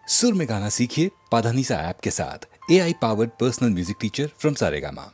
सुर में गाना सीखिए पाधानीसा ऐप के साथ। AI powered personal music teacher from Saregama.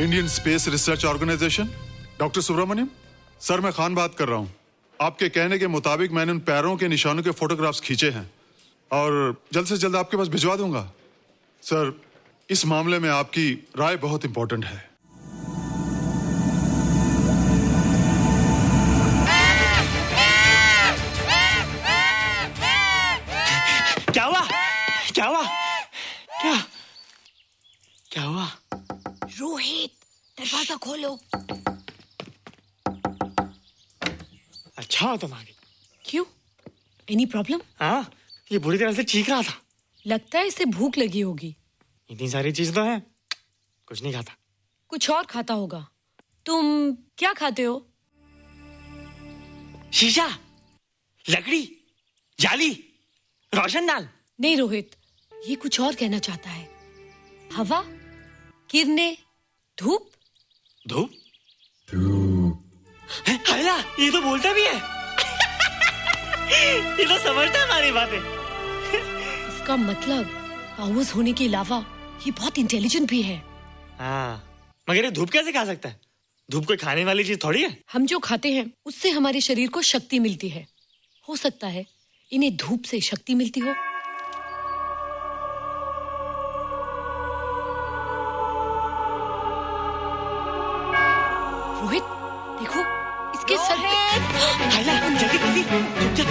Indian space research organisation. Doctor Subramaniam sir, मैं खान बात कर रहा हूँ। आपके कहने के मुताबिक मैंने उन पैरों के निशानों के फोटोग्राफ्स खींचे हैं और जल्द से जल्द आपके पास भिजवा दूंगा। सर, इस मामले में आपकी राय बहुत इंपॉर्टेंट है। क्या हुआ? क्या हुआ? क्या क्या हुआ? रोहित, दरवाजा खोलो। अच्छा तुम आ गई। क्यों? Any problem? हाँ, ये बुरी तरह से चीख रहा था। लगता है इसे भूख लगी होगी। इतनी सारी चीज तो है, कुछ नहीं खाता। कुछ और खाता होगा। तुम क्या खाते हो? शीशा, लकड़ी, जाली, रोशनदान। नहीं रोहित, ये कुछ और कहना चाहता है। हवा, किरणें, धूप। धूप? हैला, ये तो बोलता भी है। ये तो समझता है हमारी बातें। इसका मतलब पावर्स होने के अलावा ये बहुत इंटेलिजेंट भी है। हाँ, मगर ये धूप कैसे खा सकता है? धूप कोई खाने वाली चीज थोड़ी है। हम जो खाते हैं उससे हमारे शरीर को शक्ति मिलती है। हो सकता है इन्हें धूप से शक्ति मिलती हो। रोहित, देखो इसके सर पे। हैला, जल्दी जल्दी, चुप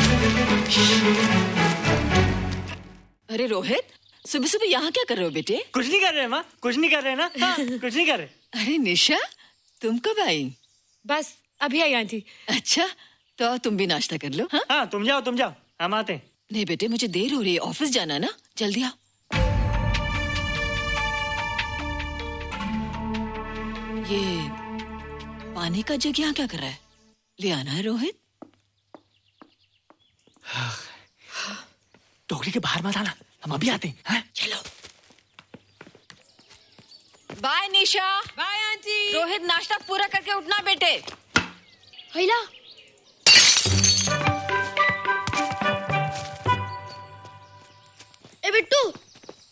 अरे रोहित, सुबह सुबह यहाँ क्या कर रहे हो बेटे? कुछ नहीं कर रहे माँ, कुछ नहीं कर रहे ना। हाँ, कुछ नहीं कर रहे। अरे निशा, तुम कब आई? बस अभी आई आंटी। अच्छा, तो तुम भी नाश्ता कर लो। हाँ, हाँ, तुम जाओ, हम आते हैं। नहीं बेटे, मुझे देर हो रही है, ऑफिस जाना ना, जल्दी आओ। ये पानी का जग यहाँ क्या कर रहा है? ले आना है रोहित। टोकरी के बाहर मत आना, हम अभी आते हैं। हाँ? चलो। Bye Nisha. Bye aunty. Rohit, नाश्ता पूरा करके उठना बेटे। हैला, ए बिट्टू,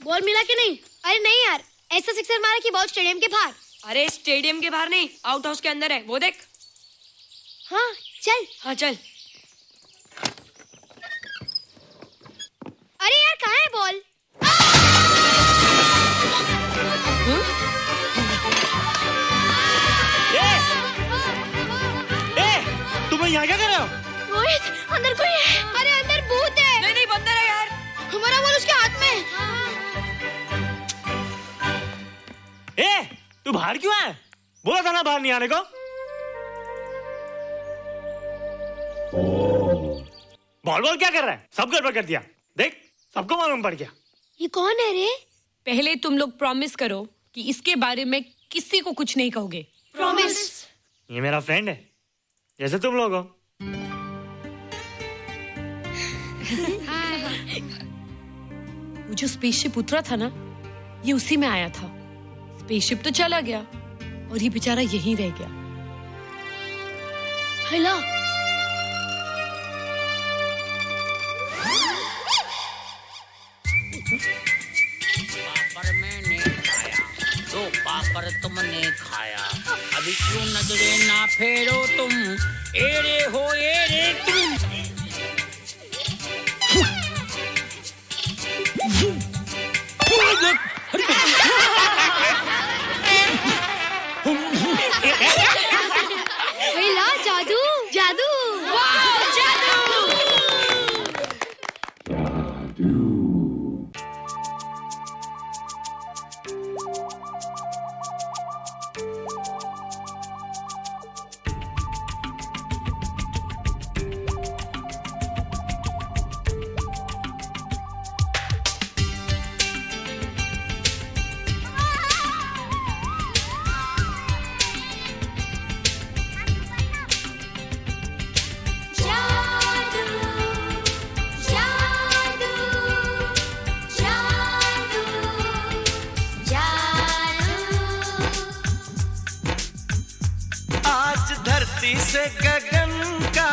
बॉल मिला के नहीं? अरे नहीं यार, ऐसा सिक्सर मारा कि बॉल स्टेडियम के बाहर। अरे स्टेडियम के बाहर नहीं, आउट हाउस के अंदर है, वो देख। हाँ चल। हाँ चल। अरे यार, कहाँ है बॉल? तुम यहाँ क्या कर रहे हो? रोहित, अंदर कोई है। अरे अंदर भूत है। नहीं बंदर है यार। हमारा बॉल उसके हाथ में। तू बाहर क्यों है? बोला था ना बाहर नहीं आने को। बॉल क्या कर रहा है? सब गड़बड़ कर दिया। देख, सबको मालूम पड़ गया। ये कौन है रे? पहले तुम लोग प्रॉमिस करो कि इसके बारे में किसी को कुछ नहीं कहोगे। प्रॉमिस। ये मेरा फ्रेंड है, जैसे तुम लोग हो। वो जो स्पेसशिप उतरा था ना, ये उसी में आया था। स्पेसशिप तो चला गया और ये बेचारा यहीं रह गया। हैला, पापड़ मैंने खाया, दो पापड़ तुमने खाया, अभी क्यों नजरे ना फेरो तुम, एरे हो एरे तुम। हैला, जादू जादू। धरती से गगन का,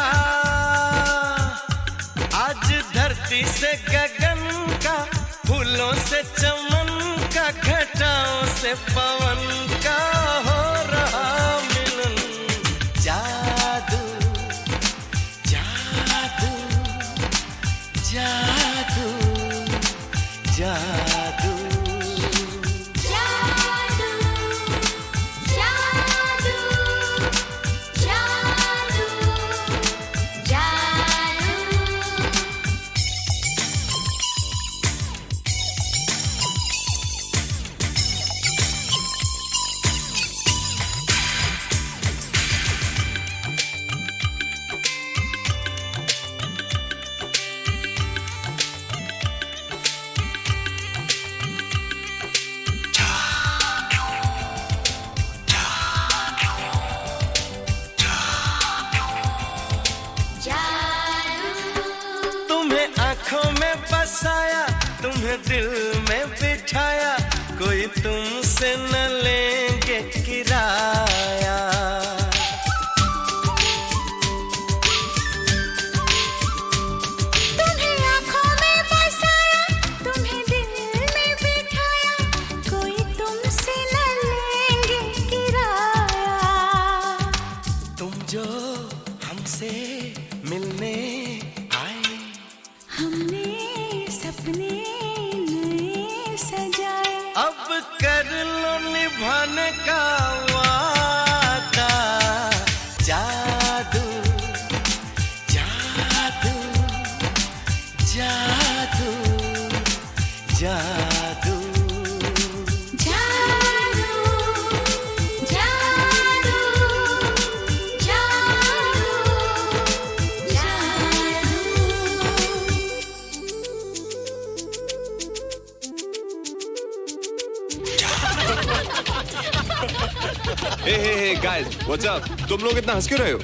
आज धरती से गगन का, फूलों से चमन का, घटाओं से पवन का हो दिल में बिठाया, कोई तुमसे न लेंगे किराया। तुम्हें आँखों में बसाया, तुम्हें दिल में बिठाया, कोई तुमसे न लेंगे किराया। तुम जो हमसे मिलने आए, हमने सपने नए सजाए, अब कर लो निभाने का वादा। जादू जादू जादू जादू जादू जादू हे गाइस, व्हाट्स अप? तुम लोग इतना हंस क्यों रहे हो?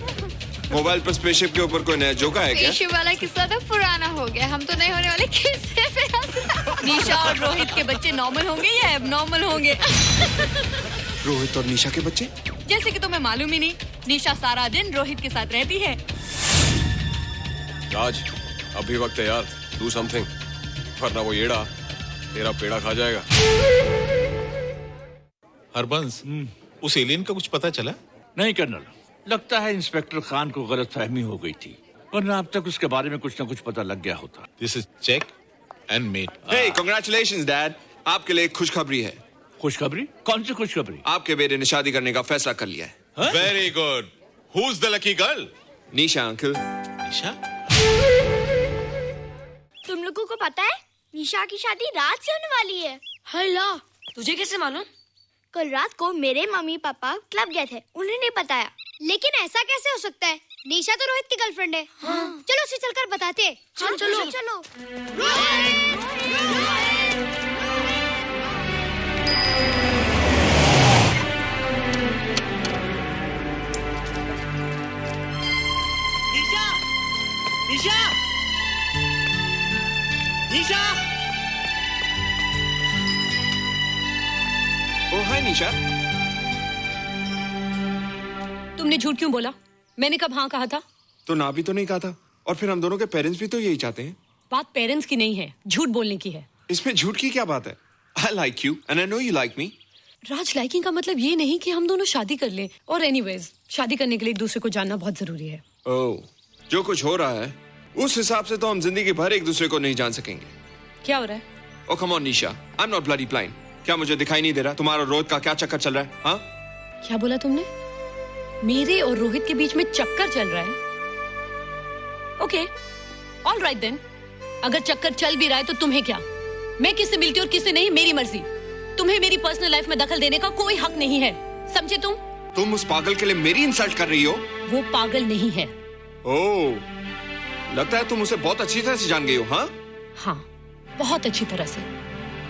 मोबाइल पर स्पेसशिप के ऊपर कोई नया जोक आया क्या? स्पेसशिप वाला किस्सा तो पुराना हो गया, हम तो नहीं होने वाले किस्से पे हंस। निशा और रोहित के बच्चे नॉर्मल होंगे या एबनॉर्मल होंगे? रोहित और निशा के बच्चे? जैसे कि तुम्हें मालूम ही नहीं, निशा सारा दिन रोहित के साथ रहती है। राज, अभी वक्त है यार, डू समथिंग, वरना वो येड़ा तेरा पेड़ा खा जाएगा। हरबंस, उस एलियन का कुछ पता चला? नहीं कर्नल, लगता है इंस्पेक्टर खान को गलतफहमी हो गई थी, वरना अब तक उसके बारे में कुछ न कुछ पता लग गया होता। This is check and mate. Hey, congratulations dad, आपके लिए एक खुशखबरी है। खुशखबरी? कौन सी खुशखबरी? आपके बेटे ने शादी करने का फैसला कर लिया है। Very good. Who is the lucky girl? Nisha uncle. Nisha? तुम लोगों को पता है निशा की शादी रात से होने वाली है। हल्ला, तुझे कैसे मालूम? कल रात को मेरे मम्मी पापा क्लब गए थे, उन्हें नहीं बताया। लेकिन ऐसा कैसे हो सकता है? निशा तो रोहित की गर्लफ्रेंड है। हाँ। चलो उसे चलकर बताते हैं। हाँ, चलो चलो। निशा! निशा! निशा! ओ हाय निशा। तुमने झूठ क्यों बोला? मैंने कब हाँ कहा था? तो ना भी तो नहीं कहा था, और फिर हम दोनों के पेरेंट्स भी तो यही चाहते हैं। बात पेरेंट्स की नहीं है, झूठ बोलने की है। इसमें झूठ की क्या बात है? I like you and I know you like me. Raj, liking का मतलब ये नहीं कि हम दोनों शादी कर लें। और एनीवेज, शादी करने के लिए एक दूसरे को जानना बहुत जरूरी है। ओह, जो कुछ हो रहा है उस हिसाब से तो हम जिंदगी भर एक दूसरे को नहीं जान सकेंगे। क्या हो रहा है? Oh come on Nisha, I am not bloody blind. क्या मुझे दिखाई नहीं दे रहा तुम्हारा रोहित का क्या चक्कर चल रहा है? हाँ, क्या बोला तुमने? मेरे और रोहित के बीच में चक्कर चल रहा है? Okay, all right then. अगर चक्कर चल भी रहा है तो तुम्हें क्या? मैं किससे मिलती हूँ और किससे नहीं, मेरी मर्जी। तुम्हें मेरी पर्सनल लाइफ में दखल देने का कोई हक नहीं है, समझे तुम? तुम उस पागल के लिए मेरी इंसल्ट कर रही हो? वो पागल नहीं है। ओह, लगता है तुम उसे बहुत अच्छी तरह से जान गई हो। हाँ हाँ, बहुत अच्छी तरह से,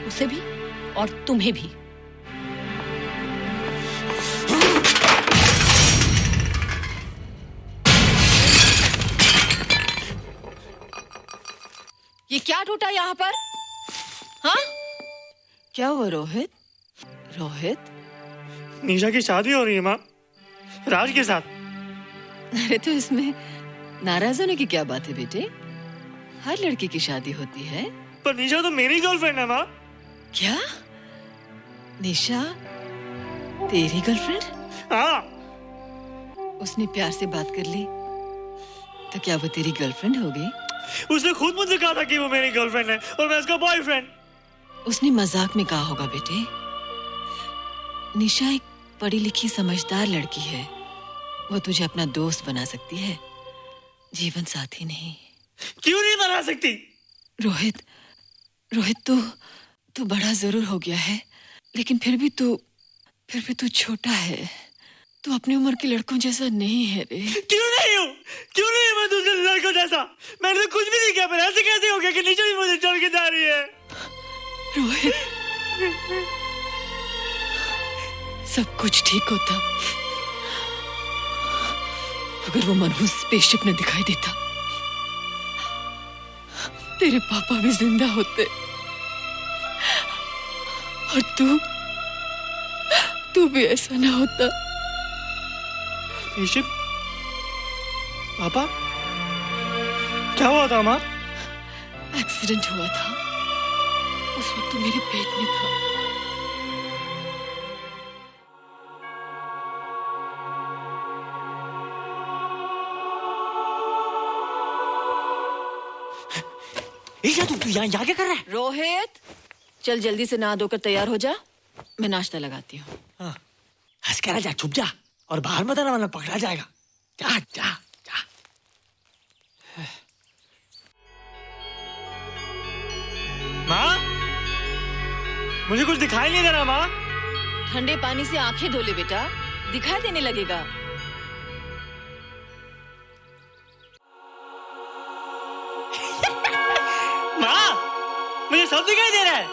उसे भी और तुम्हें भी। ये क्या टूटा यहाँ पर? हाँ, क्या हुआ रोहित? रोहित, निशा की शादी हो रही है माँ, राज के साथ। अरे तो इसमें नाराज होने की क्या बात है बेटे? हर लड़की की शादी होती है। पर निशा तो मेरी गर्लफ्रेंड है माँ। क्या? निशा तेरी गर्लफ्रेंड? हाँ। उसने प्यार से बात कर ली तो क्या वो तेरी गर्लफ्रेंड हो गई? उसने खुद मुझसे कहा था कि वो मेरी गर्लफ्रेंड है और मैं उसका बॉयफ्रेंड। उसने मजाक में कहा होगा बेटे। निशा एक पढ़ी लिखी समझदार लड़की है, वो तुझे अपना दोस्त बना सकती है, जीवन साथी नहीं। क्यों नहीं बना सकती? रोहित, रोहित तू बड़ा जरूर हो गया है, लेकिन फिर भी तू छोटा है। तू अपनी उम्र के लड़कों जैसा नहीं है रे। क्यों नहीं हूँ? क्यों नहीं है मैं दूसरे लड़कों जैसा? मैंने तो कुछ भी नहीं किया, पर ऐसे कैसे हो गया कि निशा भी मुझे छोड़ के जा रही है? रोहित, सब कुछ ठीक होता अगर वो मनहूस स्पेसशिप न दिखाई देता। तेरे पापा भी जिंदा होते और तू भी ऐसा ना होता। ऋषभ, पापा, क्या हुआ था माँ? एक्सीडेंट हुआ था, उस वक्त तू मेरे पेट में था। तू यहाँ क्या कर रहा है? रोहित, चल जल्दी से नहा धोकर तैयार हो जा, मैं नाश्ता लगाती हूँ। हंस कर जा, छुप जा और बाहर मत आना वरना पकड़ा जाएगा। जा जा जा। माँ, मुझे कुछ दिखाई नहीं दे रहा माँ। ठंडे पानी से आंखें धो ले बेटा, दिखाई देने लगेगा। मुझे सब दिखाई दे रहा है।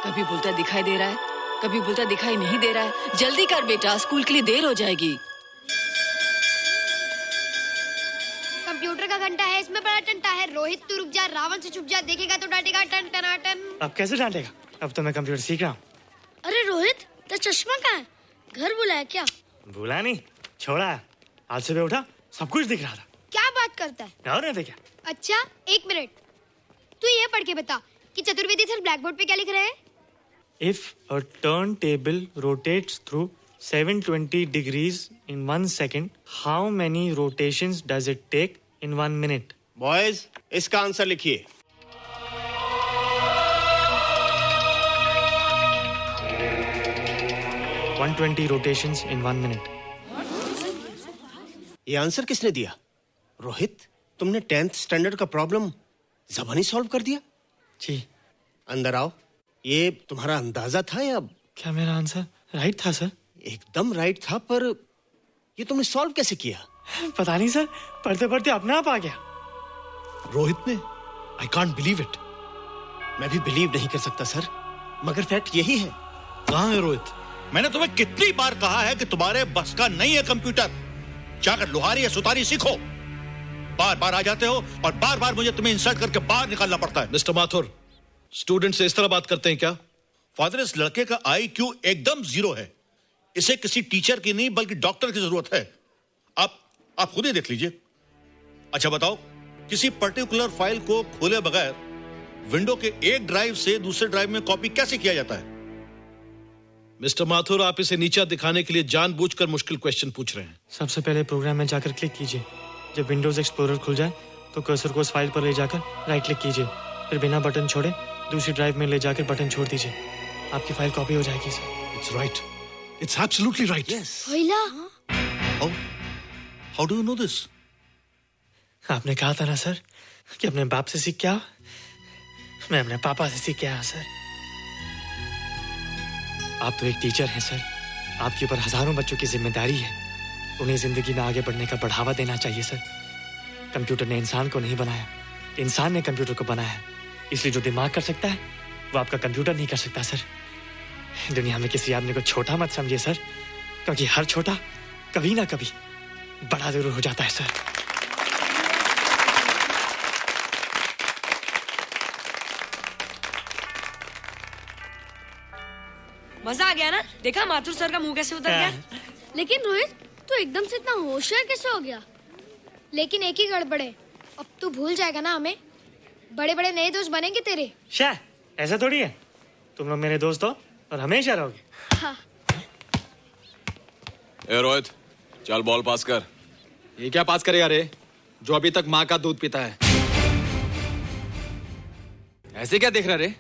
कभी बोलता दिखाई दे रहा है, कभी बोलता दिखाई नहीं दे रहा है। जल्दी कर बेटा, स्कूल के लिए देर हो जाएगी। कंप्यूटर का घंटा है, इसमें बड़ा टंटा है। रोहित तू रुक जा, रावण से छुप जा, देखेगा तो डांटेगा टन टनाटन। अब कैसे डांटेगा? अब तो मैं कंप्यूटर सीख रहा हूँ। अरे रोहित, तेरा चश्मा कहाँ है? घर बुलाया क्या? भूला नहीं, छोड़ा है। आज सुबह उठा, सब कुछ दिख रहा था। क्या बात करता है? और नहीं देखा। अच्छा, एक मिनट, तू ये पढ़ के बता कि चतुर्वेदी सर ब्लैक बोर्ड पे क्या लिख रहे हैं? If a turntable rotates through 720 degrees in 1 second, how many rotations does it take in 1 minute? Boys, इसका आंसर लिखिए। $120 rotations in 1 minute. ये आंसर किसने दिया? रोहित, तुमने 10th स्टैंडर्ड का प्रॉब्लम ज़बानी सॉल्व कर दिया? जी। अंदर आओ। ये तुम्हारा अंदाजा था या? क्या मेरा आंसर राइट था सर? एकदम राइट था, पर ये तुमने सॉल्व कैसे किया? पता नहीं सर, पढ़ते पढ़ते अपने आप आ गया। रोहित ने? I can't believe it. मैं भी बिलीव नहीं कर सकता सर, मगर फैक्ट यही है। कहाँ है रोहित? मैंने तुम्हें कितनी बार कहा है कि तुम्हारे बस का नहीं है कंप्यूटर। जाकर लोहारी या सुतारी सीखो। बार बार आ जाते हो और बार बार मुझे तुम्हें इंसल्ट करके बाहर निकालना पड़ता है। मिस्टर माथुर, स्टूडेंट से इस तरह बात करते हैं क्या? फादर, इस लड़के का IQ एकदम 0 है। इसे किसी टीचर की नहीं बल्कि डॉक्टर की जरूरत है। आप खुद ही देख लीजिए। अच्छा बताओ, किसी पर्टिकुलर फाइल को खोले बगैर विंडो के एक ड्राइव से दूसरे ड्राइव में कॉपी कैसे किया जाता है? मिस्टर माथुर, आप इसे नीचा दिखाने के लिए जानबूझकर मुश्किल क्वेश्चन पूछ रहे हैं। सबसे पहले प्रोग्राम में जाकर क्लिक कीजिए। जब विंडोज एक्सप्लोरर खुल जाए तो कर्सर को उस फाइल पर ले जाकर राइट क्लिक कीजिए, फिर बिना बटन छोड़े दूसरी ड्राइव में ले जाकर बटन छोड़ दीजिए। आपकी फाइल कॉपी हो जाएगी sir. It's right, it's absolutely right. How do you know this? आपने कहा था ना सर कि अपने बाप से सीख के आओ। मैं अपने पापा से सीख के आया सर। आप तो एक टीचर हैं सर, आपके ऊपर हजारों बच्चों की जिम्मेदारी है। उन्हें जिंदगी में आगे बढ़ने का बढ़ावा देना चाहिए सर। कंप्यूटर ने इंसान को नहीं बनाया, इंसान ने कंप्यूटर को बनाया। इसलिए जो दिमाग कर सकता है वो आपका कंप्यूटर नहीं कर सकता सर। दुनिया में किसी आदमी को छोटा मत समझिए सर, क्योंकि हर छोटा कभी ना कभी बड़ा जरूर हो जाता है सर। मजा आ गया ना? देखा माथुर सर का मुंह कैसे उतर गया? लेकिन रोहित, तू एकदम से इतना होशियार कैसे हो गया? लेकिन एक ही गड़बड़ है, अब तू भूल जाएगा ना हमें। बड़े बड़े नए दोस्त बनेंगे तेरे। शाह, ऐसा थोड़ी है। तुम लोग मेरे दोस्त हो और हमेशा रहोगे। हाँ। ए रोहित, चल बॉल पास कर। ये क्या पास करेगा रे, जो अभी तक माँ का दूध पीता है? ऐसे क्या देख रहा रे?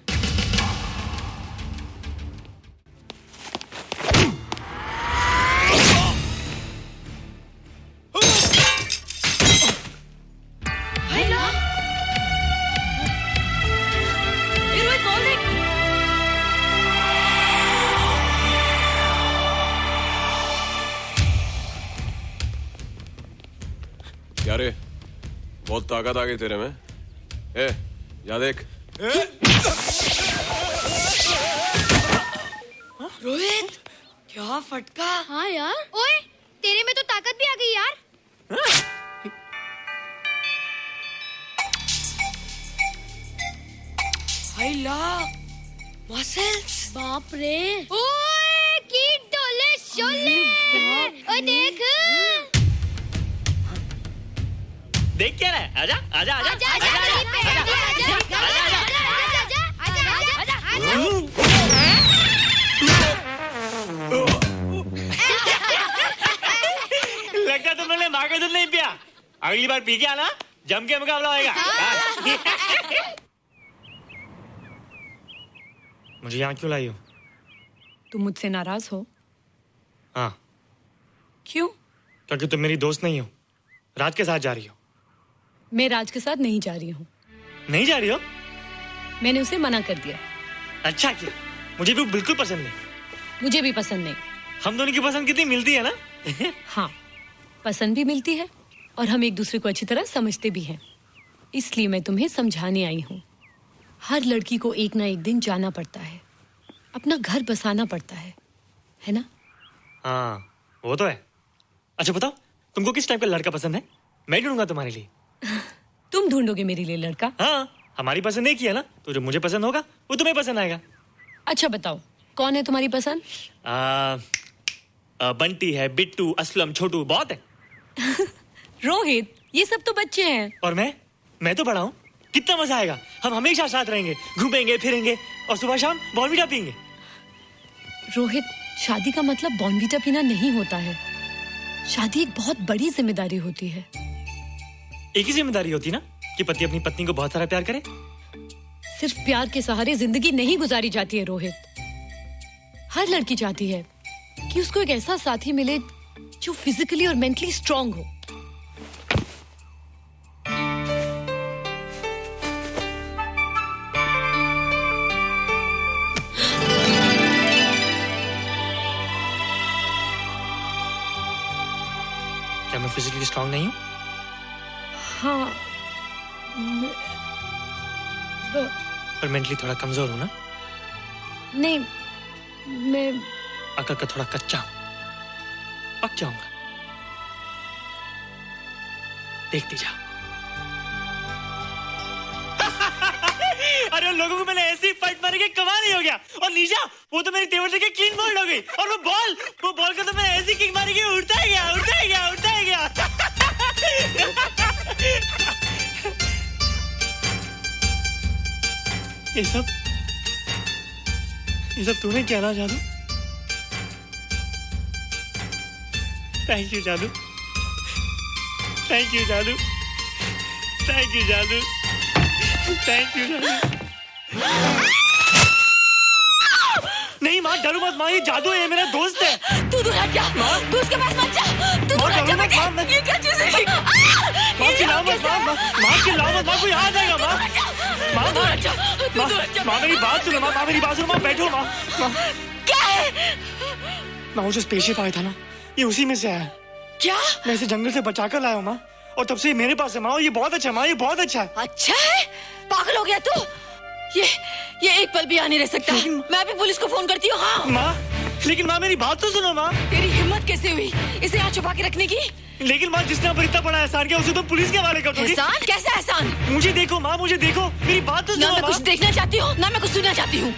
क्या रे, बहुत ताकत आ गई तेरे में। ए, या देख। रोहित, क्या फटका। हाँ यार, ओए तेरे में तो ताकत भी आ गई यार। हाय ला, मसल्स। बाप रे। ओए कीट डोले शोले। ओए देख। देख क्या रहा है? आजा आजा आजा आजा आजा लगता तुमने माँ का दूध नहीं पिया। अगली बार पी के आना, जम के मुकाबला होएगा। मुझे यहाँ क्यों लाई हो? तुम मुझसे नाराज हो? हाँ। क्यों? क्योंकि तुम मेरी दोस्त नहीं हो, राज के साथ जा रही हो। मैं राज के साथ नहीं जा रही हूँ। नहीं जा रही हो? मैंने उसे मना कर दिया। अच्छा किया, मुझे भी बिल्कुल पसंद नहीं। मुझे भी पसंद नहीं। हम दोनों की पसंद कितनी मिलती है ना? हाँ, पसंद भी मिलती है और हम एक दूसरे को अच्छी तरह समझते भी हैं। इसलिए मैं तुम्हें समझाने आई हूँ। हर लड़की को एक ना एक दिन जाना पड़ता है, अपना घर बसाना पड़ता है ना? हाँ, वो तो है। अच्छा बताओ, तुमको किस टाइप का लड़का पसंद है? मैं ढूंढूंगा तुम्हारे लिए। तुम ढूंढोगे मेरे लिए लड़का? हाँ, हमारी पसंद एक ही है ना, तो जो मुझे पसंद होगा वो तुम्हें पसंद आएगा। अच्छा बताओ, कौन है तुम्हारी पसंद? बंटी है, बिट्टू, असलम, छोटू, बहुत है। रोहित, ये सब तो बच्चे हैं। और मैं तो बड़ा हूँ। कितना मजा आएगा, हम हमेशा साथ रहेंगे, घूमेंगे फिरेंगे और सुबह शाम बॉर्नवीटा पीएंगे। रोहित, शादी का मतलब बॉर्नवीटा पीना नहीं होता है। शादी एक बहुत बड़ी जिम्मेदारी होती है। एक ही जिम्मेदारी होती ना कि पति अपनी पत्नी को बहुत सारा प्यार करे। सिर्फ प्यार के सहारे जिंदगी नहीं गुजारी जाती है रोहित। हर लड़की चाहती है कि उसको एक ऐसा साथी मिले जो फिजिकली और मेंटली स्ट्रांग हो। क्या मैं फिजिकली स्ट्रांग नहीं हूँ? हाँ, पर मेंटली थोड़ा कमजोर हूँ ना? नहीं, मैं अकल का थोड़ा कच्चा हूँ, पक जाऊंगा। देखती जा। अरे उन लोगों को मैंने ऐसी फाइट मारी कि कमाल नहीं हो गया। और निशा, वो तो मेरी टेबल से क्लीन बॉल्ड हो गई। और वो बॉल का तो मैंने ऐसी किक मारी कि उड़ता ही गया, उड़ता ही गया, उड़ता ही गया। ये सब तूने क्या ना जादू? थैंक यू जादू, थैंक यू जादू, थैंक यू जादू, थैंक यू जादू। नहीं माँ, डरो मत माँ, ये जादू है, ये मेरा दोस्त है। तू दूर हट जा, तू उसके पास मत जा, तू दूर हट जा। मैं ये क्या चीज़ है? माँ चिल्लाओ मत, माँ चिल्लाओ मत, माँ कोई आ जाएगा। माँ मेरी बात सुनो, माँ मेरी बात सुनो, माँ बैठो। माँ क्या है? माँ वो जो स्पेसशिप आया था ना, ये उसी में से आया। क्या? मैं इसे जंगल से बचाकर लाया हूँ माँ, और तब से ये मेरे पास है माँ, और ये बहुत अच्छा है माँ, ये बहुत अच्छा है। अच्छा है? पागल हो गया तू? ये एक पल भी यहाँ नहीं रह सकता। मैं अभी पुलिस को फोन करती हूँ। हाँ माँ, लेकिन माँ मेरी बात तो सुनो माँ। तेरी हिम्मत कैसे हुई इसे यहाँ छुपा के रखने की? लेकिन माँ, जिसने अब इतना बड़ा एहसान किया उसे तो पुलिस के हवाले कर दोगी। एहसान? कैसा एहसान? मुझे देखो माँ, मुझे देखो, मेरी बात तो सुनो। ना मैं कुछ देखना चाहती हूँ, ना मैं कुछ सुनना चाहती हूँ।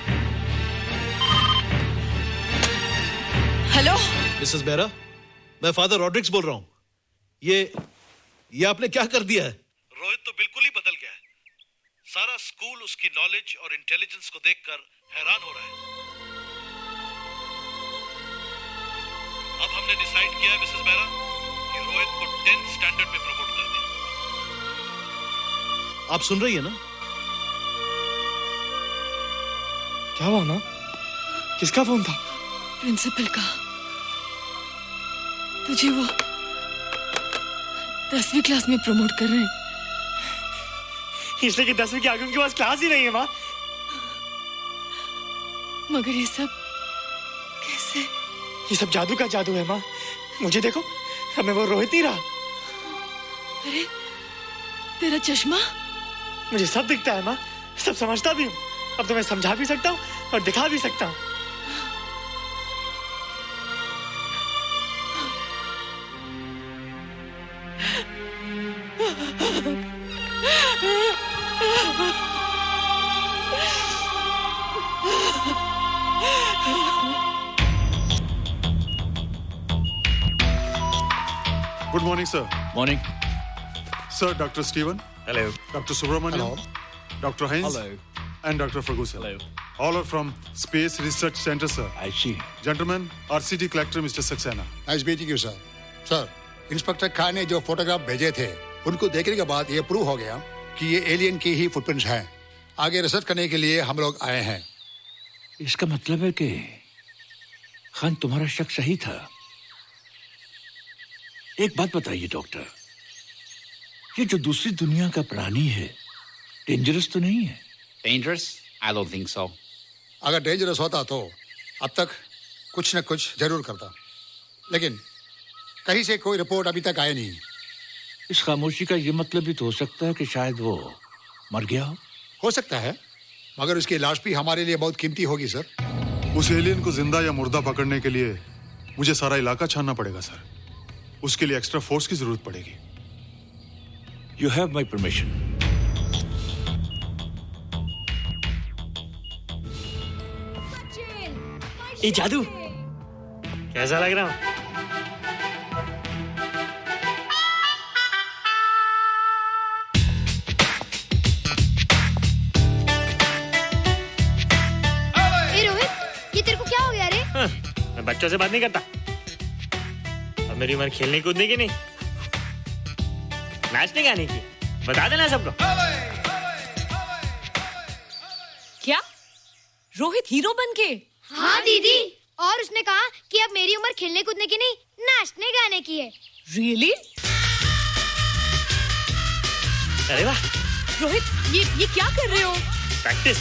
हेलो मिसेस बेरा, मैं फादर रॉड्रिक्स बोल रहा हूँ। ये आपने क्या कर दिया है? रोहित तो बिल्कुल ही बदल गया है। सारा स्कूल उसकी नॉलेज और इंटेलिजेंस को देखकर हैरान हो रहा है। अब हमने डिसाइड किया है मिसेस बेरा कि रोहित को 10th स्टैंडर्ड में प्रमोट कर दें। आप सुन रही है ना? क्या हुआ माँ? किसका फोन था? प्रिंसिपल का। तुझे वो 10वीं क्लास में प्रमोट कर रहे हैं। इसलिए कि 10वीं के आगे उनके पास क्लास ही नहीं है माँ। मगर ये सब कैसे? ये सब जादू का जादू है माँ। मुझे देखो, हमें वो रोहित नहीं रहा। अरे तेरा चश्मा? मुझे सब दिखता है माँ, सब समझता भी हूँ। अब तो मैं समझा भी सकता हूँ और दिखा भी सकता हूँ। Good morning sir. Morning sir, doctor Steven, hello, doctor Subramaniam, doctor Hines, and Dr. Ferguson. Hello. All are from Space Research Center, sir. I see. Gentlemen, RCT collector Mr. Saxena. Nice meeting you, sir. Sir, inspector Khan ने जो photograph भेजे थे, उनको देखने के बाद ये prove हो गया कि ये एलियन की ही फुटप्रिंट्स हैं। आगे रिसर्च करने के लिए हम लोग आए हैं। इसका मतलब है कि खान, तुम्हारा शक सही था। एक बात बताइए डॉक्टर, ये जो दूसरी दुनिया का प्राणी है, डेंजरस तो नहीं है? Dangerous? I don't think so. अगर डेंजरस होता तो अब तक कुछ न कुछ जरूर करता, लेकिन कहीं से कोई रिपोर्ट अभी तक आई नहीं। इस खामोशी का ये मतलब भी तो हो सकता है कि शायद वो मर गया हो सकता है, मगर उसकी लाश भी हमारे लिए बहुत कीमती होगी सर। उस एलियन को जिंदा या मुर्दा पकड़ने के लिए मुझे सारा इलाका छानना पड़ेगा सर। उसके लिए एक्स्ट्रा फोर्स की जरूरत पड़ेगी। You have my permission. ये जादू कैसा लग रहा हूँ? ये तेरे को क्या हो गया रे? मैं बच्चों से बात नहीं करता। अब मेरी उम्र खेलने कूदने की नहीं, नाचने गाने की। बता देना सबको। क्या रोहित हीरो बन के? हाँ दीदी, और उसने कहा कि अब मेरी उम्र खेलने कूदने की नहीं, नाचने गाने की है। रियली? अरे वाह रोहित, ये क्या कर रहे हो? प्रैक्टिस।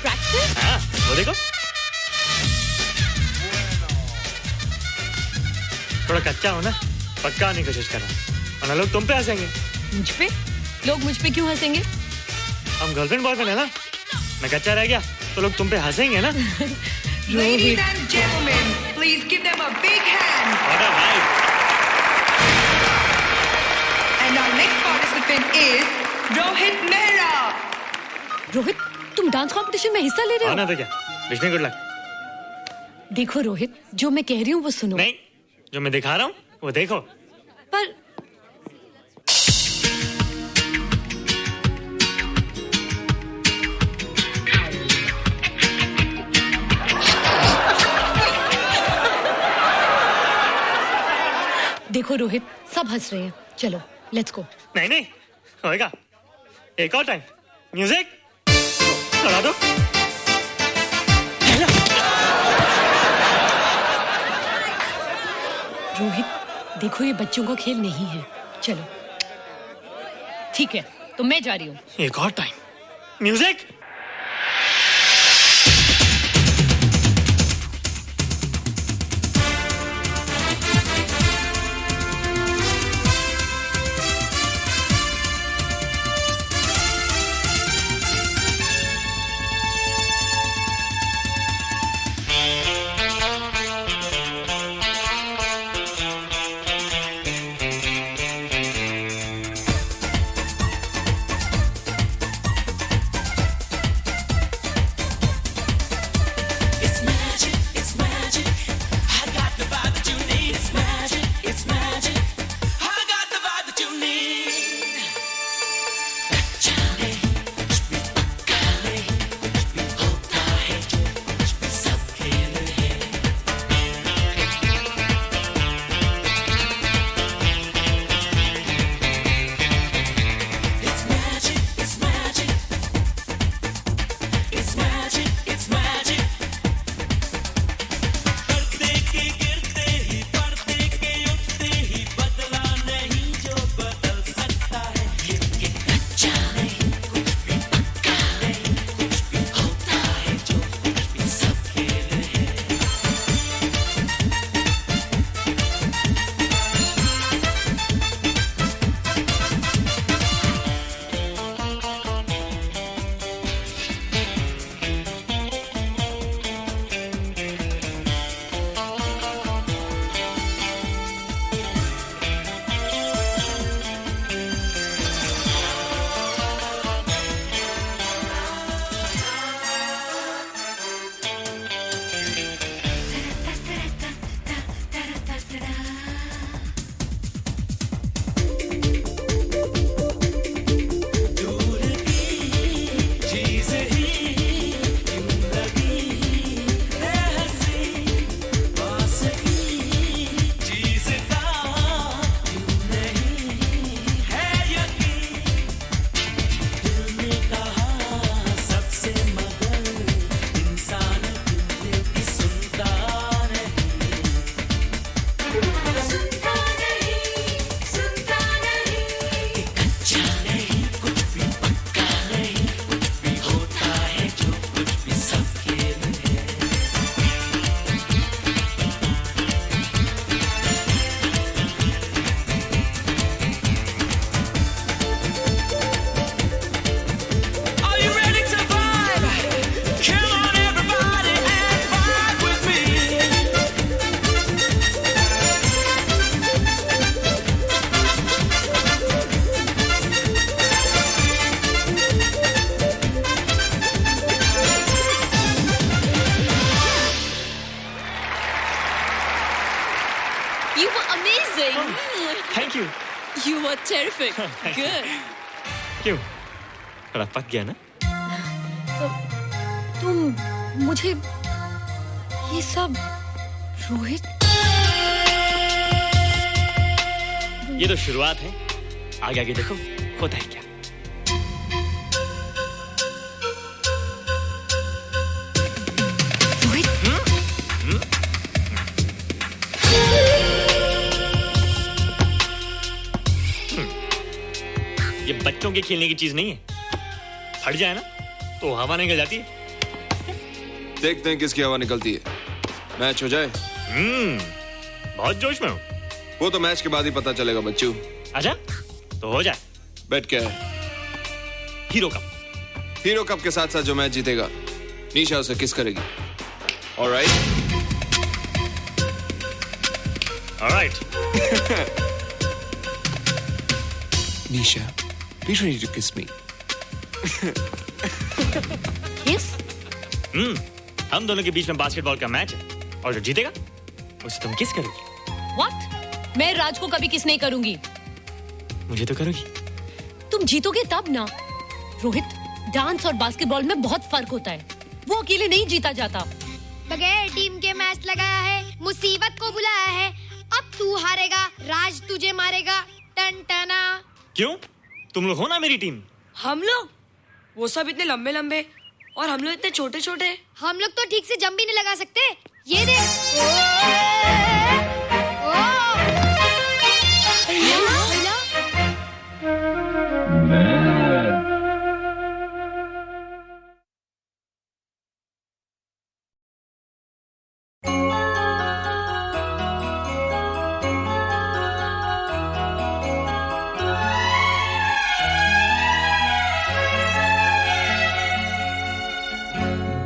प्रैक्टिस? हाँ, वो देखो। थोड़ा कच्चा हो ना, पक्का होने की कोशिश करना, वरना लोग तुम पे हंसेंगे। मुझ पे? लोग मुझ पे क्यों हंसेंगे? हम गर्लफ्रेंड बॉयफ्रेंड है ना, मैं कच्चा रह गया तो लोग तुम पे हंसेंगे ना। Ladies and gentlemen, please give them a big hand. What a vibe. And our next participant is Rohit Mehra. Rohit, तुम डांस कंपटीशन में हिस्सा ले रहे हो? ना तो क्या, विश मी गुड लक। देखो रोहित, जो मैं कह रही हूँ वो सुनो। नहीं, जो मैं दिखा रहा हूँ वो देखो। पर देखो रोहित, सब हंस रहे हैं। चलो लेट्स गो। नहीं नहीं होएगा, एक और टाइम। म्यूजिक चला दो। रोहित देखो, ये बच्चों का खेल नहीं है। चलो ठीक है, तो मैं जा रही हूँ। एक और time. Music. You were terrific. Good. क्यों? थोड़ा पक गया ना? तुम मुझे ये सब रोहित, ये तो शुरुआत है, आगे आगे देखो होता है क्या। ये बच्चों के खेलने की चीज नहीं है, फट जाए ना तो हवा निकल जाती है। देखते हैं किसकी हवा निकलती है। मैच हो जाए। बहुत जोश में हूँ। वो तो मैच के बाद ही पता चलेगा बच्चू। अच्छा तो हो जाए। बेट क्या है? Hero cup. हीरो कप के साथ साथ जो मैच जीतेगा निशा उसे किस करेगी। Alright. Nisha, be ready to kiss me. किस? हम दोनों के बीच में बास्केटबॉल का मैच है और जो जीतेगा उसे तुम किस करोगी। What? मैं राज को कभी किस नहीं करूंगी। मुझे तो करोगी। तुम जीतोगे तब ना। रोहित, डांस और बास्केटबॉल में बहुत फर्क होता है, वो अकेले नहीं जीता जाता। बगैर टीम के मैच लगाया है, मुसीबत को बुलाया है, अब तू हारेगा, राज तुझे मारेगा। टन टना। क्यों? तुम लोग हो ना मेरी टीम। हम लोग? वो सब इतने लंबे लंबे और हम लोग इतने छोटे छोटे। हम लोग तो ठीक से जंप भी नहीं लगा सकते। ये देख।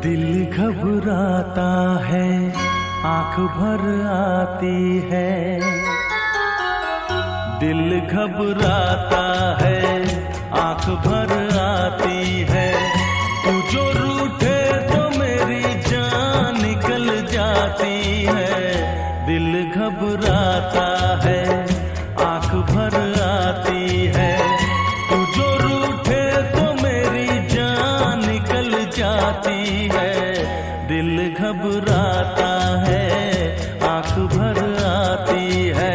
दिल घबराता है, आंख भर आती है। दिल घबराता है, आंख भर आती है। तू जो रूठे तो मेरी जान निकल जाती है। दिल घबराता है, आंख भर आती है। तू जो रूठे तो मेरी जान निकल जाती है। दिल घबराता है, आंख भर आती है।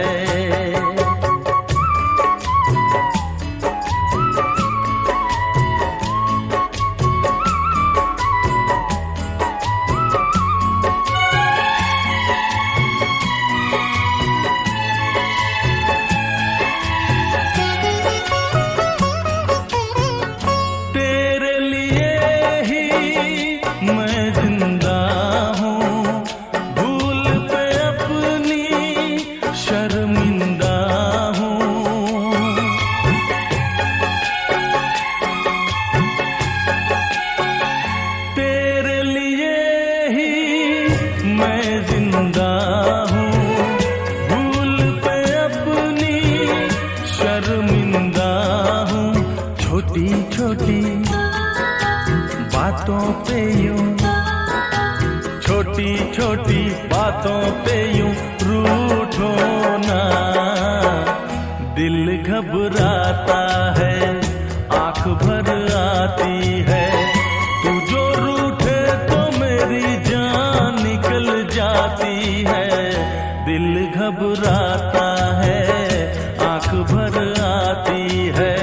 तेरे लिए ही मैं जिंदा हूँ, भूल पे अपनी शर्मिंदा हूँ। तेरे लिए ही मैं जिंदा हूँ, भूल पे अपनी शर्मिंदा हूँ। छोटी छोटी बातों पे यूं, छोटी छोटी बातों पे यूं रूठो ना। दिल घबराता है, आंख भर आती है। तू जो रूठे तो मेरी जान निकल जाती है। दिल घबराता है, आंख भर आती है।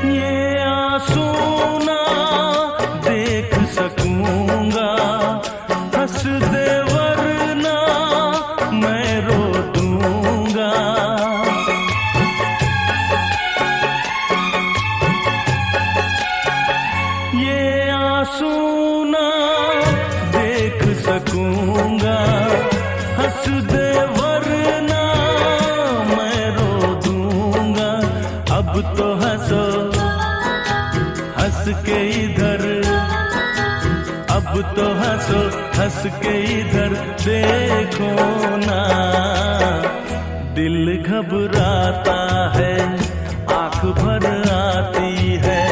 ये आंसू ना देख सकूंगा, हंस दे वरना मैं सो हंस के इधर देखो ना। दिल घबराता है, आंख भर आती है,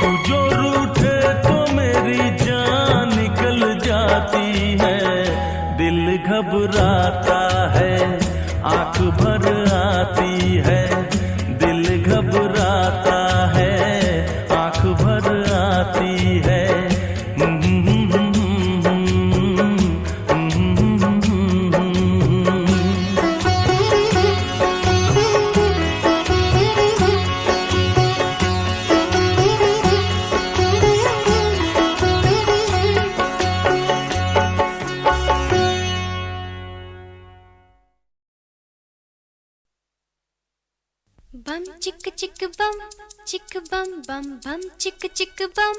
तू जो रूठे तो मेरी जान निकल जाती है। दिल घबराता है, आंख भर आती है, दिल घबराता है, आंख भर आती है। बम चिक चिक बम बम बम चिक चिक बम।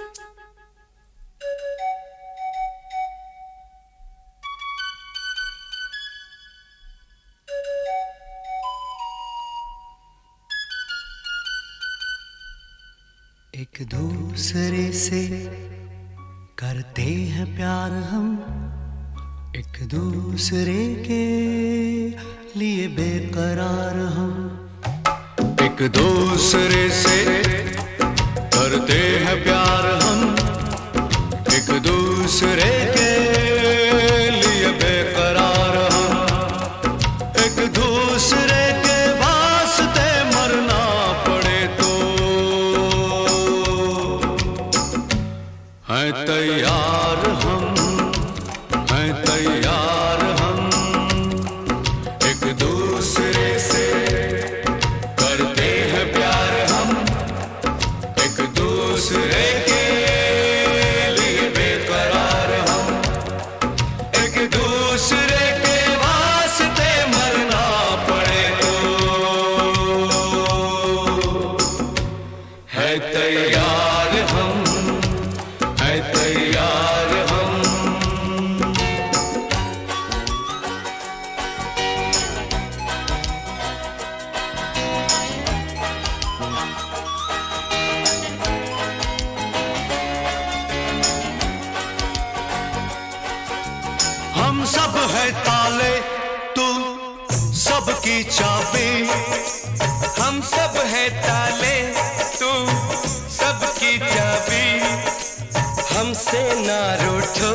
एक दूसरे से करते हैं प्यार हम, एक दूसरे के लिए बेकरार हम। एक दूसरे से करते हैं प्यार हम, एक दूसरे के लिए बेकरार हम। एक दूसरे के वास्ते मरना पड़े तो हैं तैयार हम, हैं तैयार हम। एक दूसरे से करते हैं प्यार हम, एक दूसरे के लिए बेकरार हम। एक दूसरे के वास्ते मरना पड़े तो है तैयार हम, है तैयार हम। हम सब है ताले, तू सबकी चाबी। हम सब है ताले, तू सबकी चाबी। हमसे ना रूठो,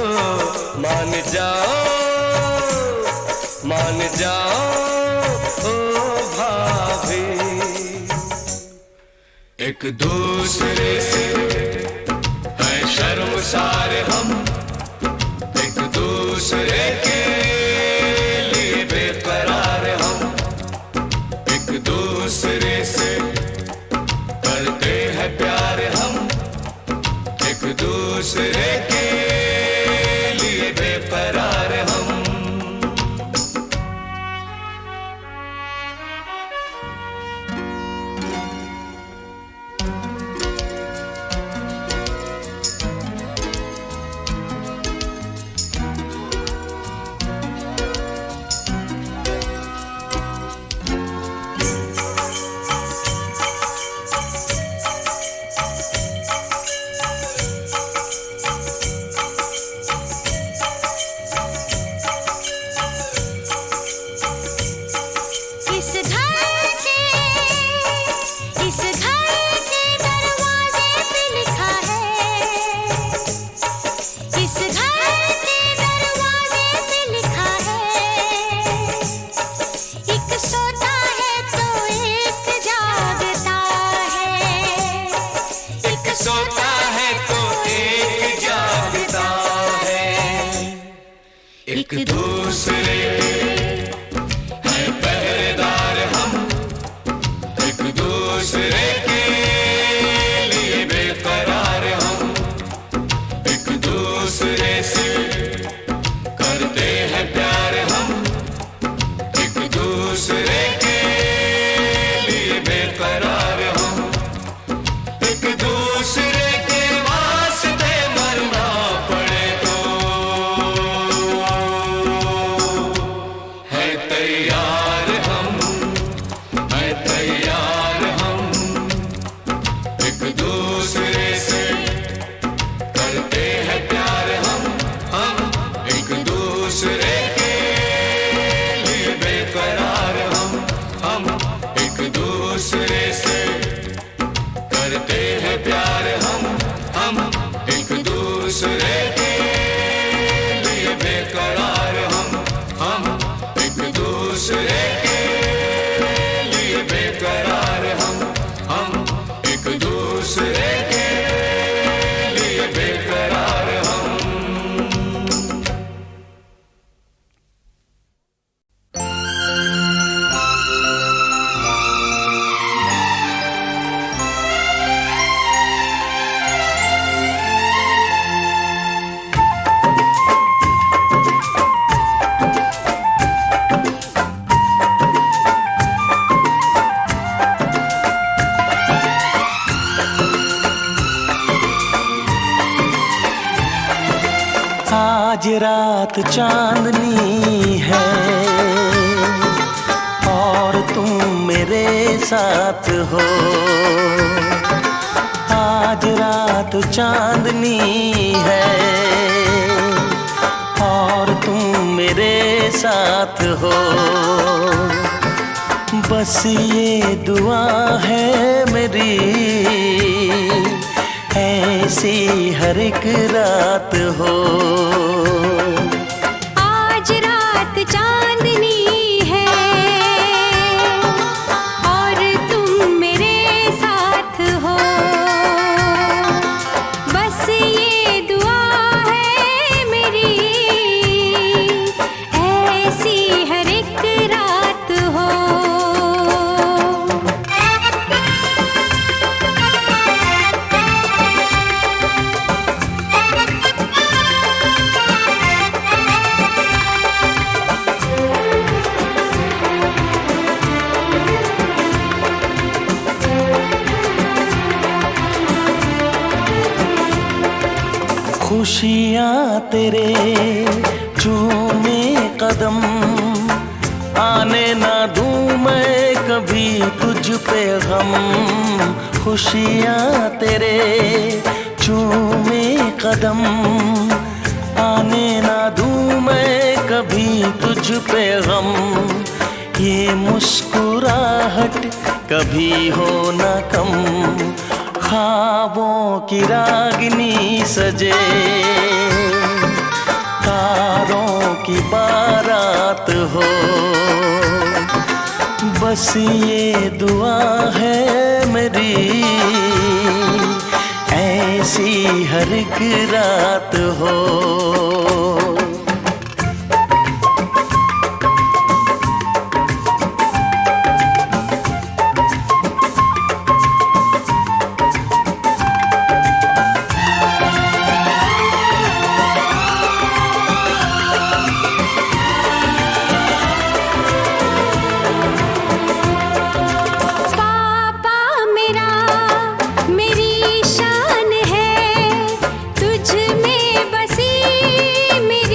मान जाओ, मान जाओ ओ भाभी। एक दूसरे से है शर्मसार हम, एक दूसरे के लिए बेकरार हम। एक दूसरे से करते हैं प्यार हम, एक दूसरे के लिए बेकरार हम। एक दूसरे के हैं पहरेदार हम, एक दूसरे के लिए बेकरार हम। एक दूसरे से करते हैं प्यार हम, एक दूसरे के लिए बेकरार हम। एक दूसरे के वास्ते मरना पड़े तो रात चांदनी है और तुम मेरे साथ हो। आज रात चांदनी है और तुम मेरे साथ हो। बस ये दुआ है मेरी, ऐसी हर एक रात हो। आज रात चांदनी है और तुम मेरे साथ हो। बस ये दुआ है मेरी, ऐसी हर एक रात हो। खुशियाँ तेरे चूमे कदम, आने ना दूँ मैं कभी तुझ पे गम। खुशियाँ तेरे चूमे कदम, आने ना दूँ मैं कभी तुझ पे गम। ये मुस्कुराहट कभी हो ना कम, ख्वाबों की रागिनी सजे, तारों की बारात हो। बस ये दुआ है मेरी, ऐसी हर एक रात हो। मेरी शान है, तुझ में बसी मेरी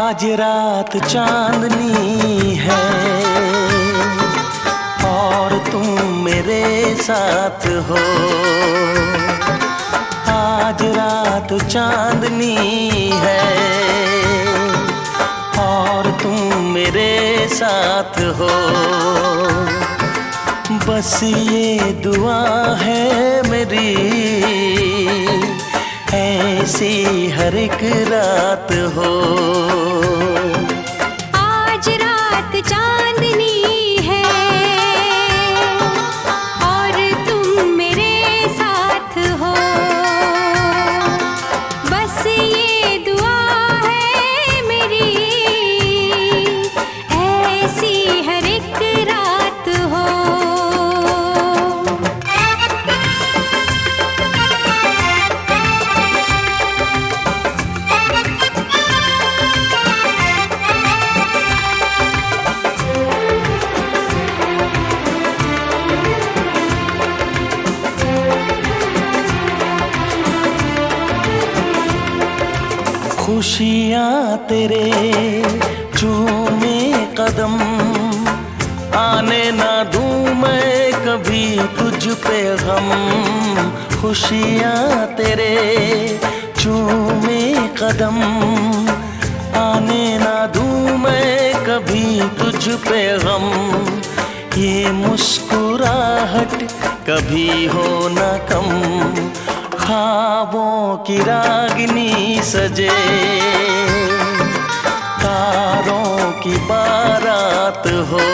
आज रात चांदनी है और तुम मेरे साथ हो। आज रात चांदनी है और तुम मेरे साथ हो। बस ये दुआ है मेरी, ऐसी हर एक रात हो। आज रात चांदनी है और तुम मेरे साथ हो। बस ये दुआ है मेरी, ऐसी हर एक रात हो। खुशियाँ तेरे चूमे कदम, आने ना दूँ मैं कभी तुझ पे गम। खुशियाँ तेरे चूमे कदम, आने ना दूँ मैं कभी तुझ पे गम। ये मुस्कुराहट कभी हो ना कम, ख्वाबों की रागिनी सजे, तारों की बारात हो।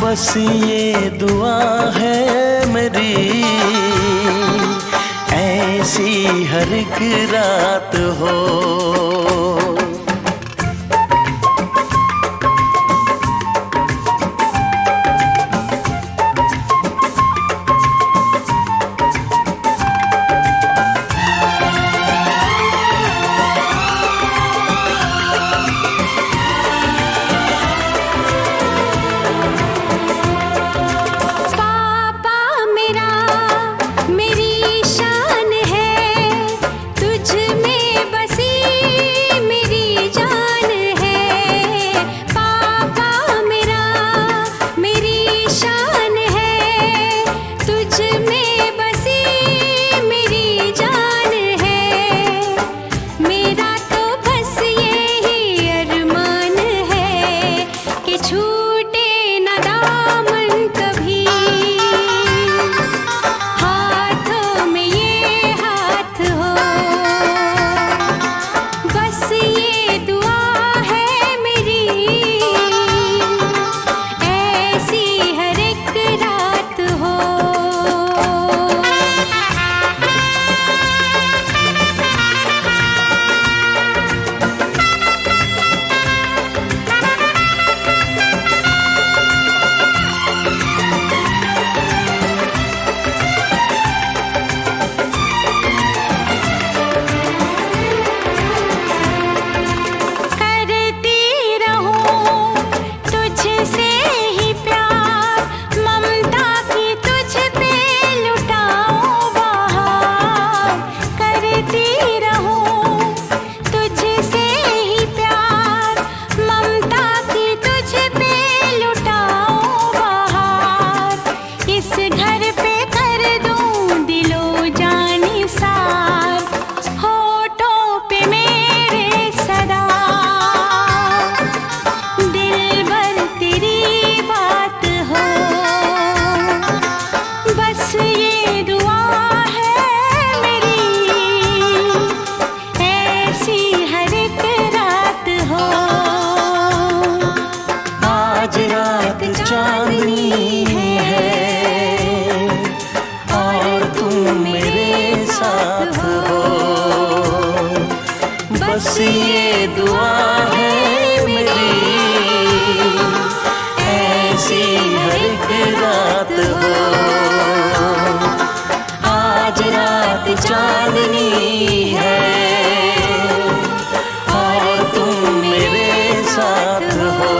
बस ये दुआ है मेरी, ऐसी हर एक रात हो। बस ये दुआ है मेरी, ऐसी हर एक रात हो। आज रात चांदनी है और तुम मेरे साथ हो।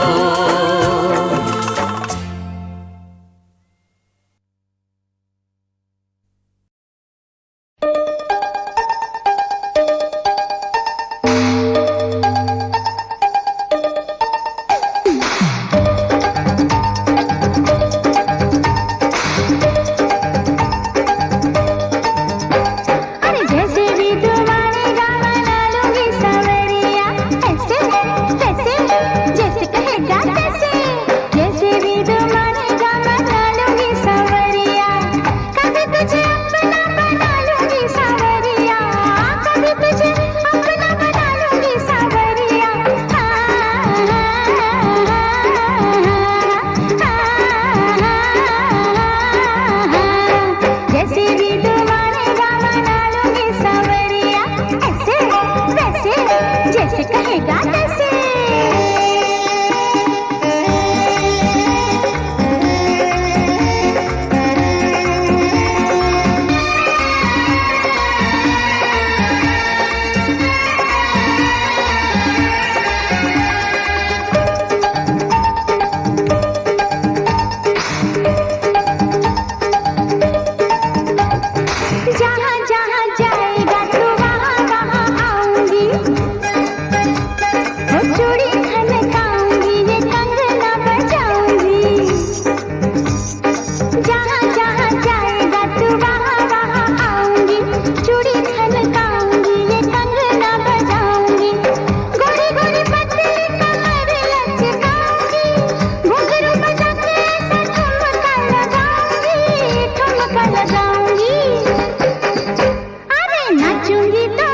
नाचूंगी तो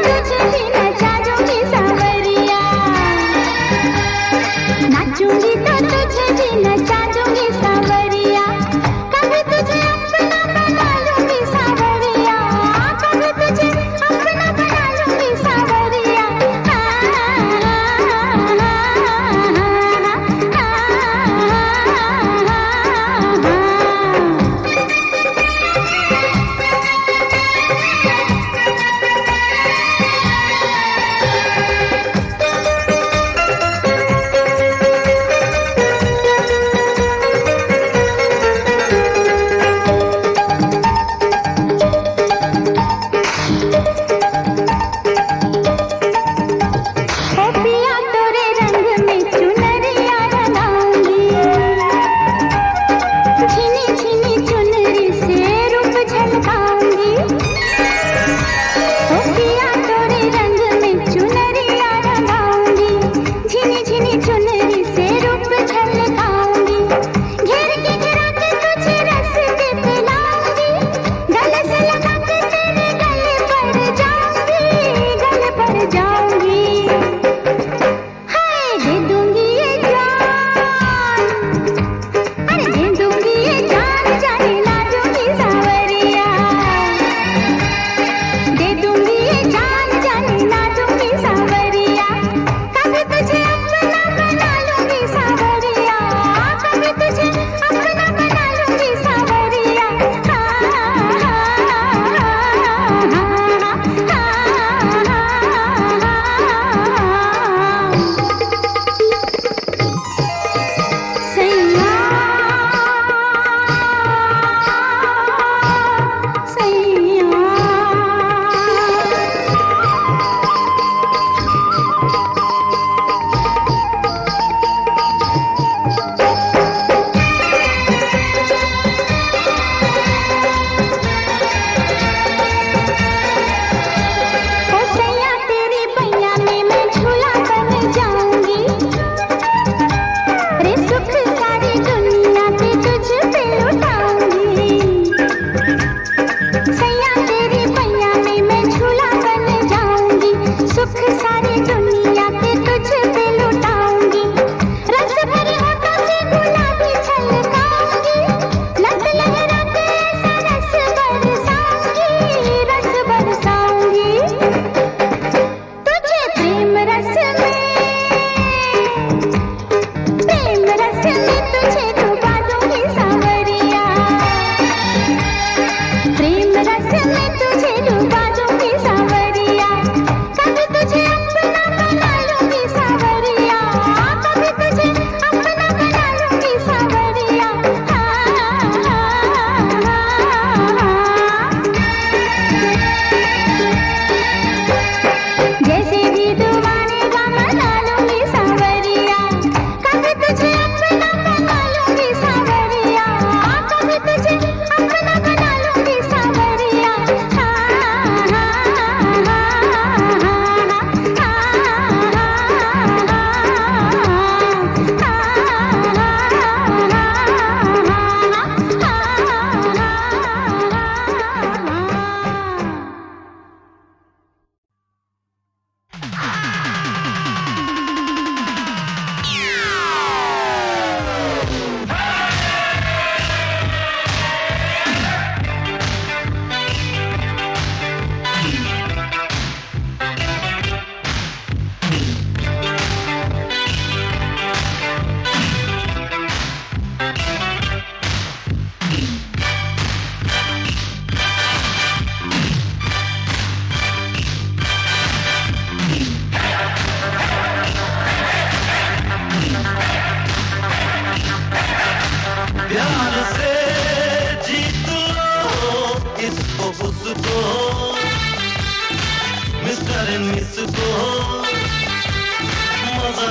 तुझे भी नचा दूंगी सांवरिया, नाचूंगी तो तुझे भी नचा दूंगी सांवरिया, कभी तुझे अपना बना लूंगी सांवरिया, कभी तुझे अपना बना लूंगी सांवरिया।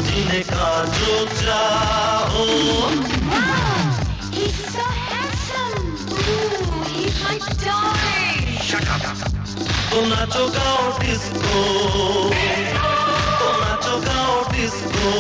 जीने का जो चाहो तो नाचो गाओ डिस्को, तो नाचो गाओ डिस्को।